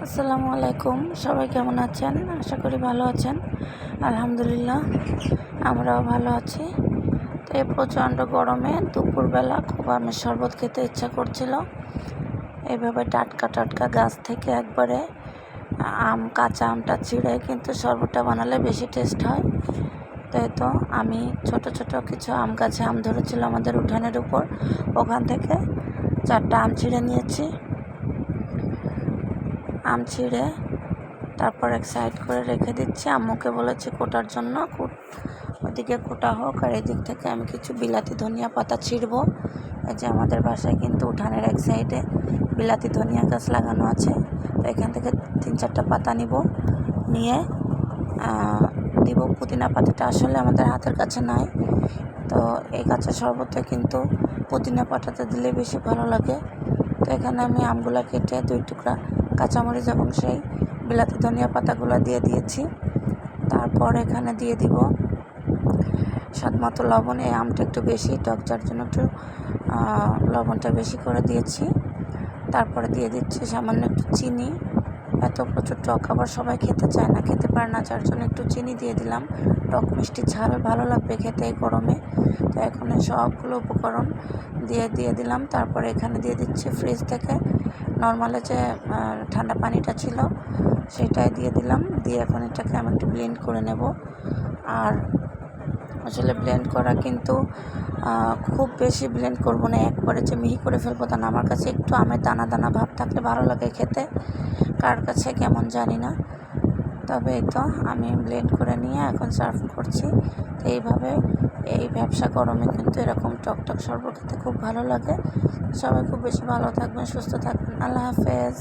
আসসালামু আলাইকুম। সবাই কেমন আছেন? আশা করি ভালো আছেন। আলহামদুলিল্লাহ আমরাও ভালো আছি। তো এই প্রচণ্ড গরমে দুপুরবেলা খুব আমের শরবত খেতে ইচ্ছা করছিল। এইভাবে টাটকা টাটকা গাছ থেকে একবারে কাঁচা আমটা ছিঁড়ে কিন্তু শরবতটা বানালে বেশি টেস্ট হয়। তাই তো আমি ছোট ছোট কিছু আম গাছে আম ধরেছিল আমাদের উঠানের উপর, ওখান থেকে 4টা আম ছিঁড়ে নিয়েছি। আম ছিঁড়ে তারপর এক সাইড করে রেখে দিচ্ছি। আম্মুকে বলেছি কোটার জন্য, ওইদিকে কোটা হোক আর এদিক থেকে আমি কিছু বিলাতি ধনিয়া পাতা ছিঁড়বো। এই যে আমাদের বাসায় কিন্তু উঠানের এক সাইডে বিলাতি ধনিয়া গাছ লাগানো আছে। তো এখান থেকে 3-4টা পাতা নিয়ে দিব। পুদিনা পাতাটা আসলে আমাদের হাতের কাছে নাই, তো এই কাঁচা শরবতে কিন্তু পুদিনা পাতাটা দিলে বেশি ভালো লাগে। তো এখানে আমি আমগুলা কেটে 2 টুকরা কাঁচামরিচ এবং সেই বিলাতি ধনিয়া পাতাগুলো দিয়ে দিয়েছি। তারপর এখানে দিয়ে দিব স্বাদ মতো লবণ। এই আমটা একটু বেশি টক, যার জন্য একটু লবণটা বেশি করে দিয়েছি। তারপরে দিয়ে দিচ্ছি সামান্য একটু চিনি। এত প্রচুর টক আবার সবাই খেতে চায় না, খেতে পারে না, যার জন্য একটু চিনি দিয়ে দিলাম। টক মিষ্টি ঝাল ভালো লাগবে খেতে এই গরমে। তো এখন সবগুলো উপকরণ দিয়ে দিলাম। তারপরে এখানে দিয়ে দিচ্ছি ফ্রিজ থেকে নর্মালে যে ঠান্ডা পানিটা ছিল সেটাই দিয়ে দিলাম। দিয়ে এখন এটাকে আমি একটু ব্লেন্ড করে নেব। আর আসলে ব্লেন্ড করা কিন্তু খুব বেশি ব্লেন্ড করব না, একবারে যে মিহি করে ফেলবো তা না। আমার কাছে একটু আমের দানা দানা ভাব থাকলে ভালো লাগে খেতে, কার কাছে কেমন জানি না। তবে এই তো আমি ব্লেন্ড করে নিয়ে এখন সার্ভ করছি। তো এইভাবে এই ব্যবসা গরমে কিন্তু এরকম টকটক শরবত খেতে খুব ভালো লাগে। সবাই খুব বেশি ভালো থাকবেন, সুস্থ থাকবেন। আল্লাহ হাফেজ।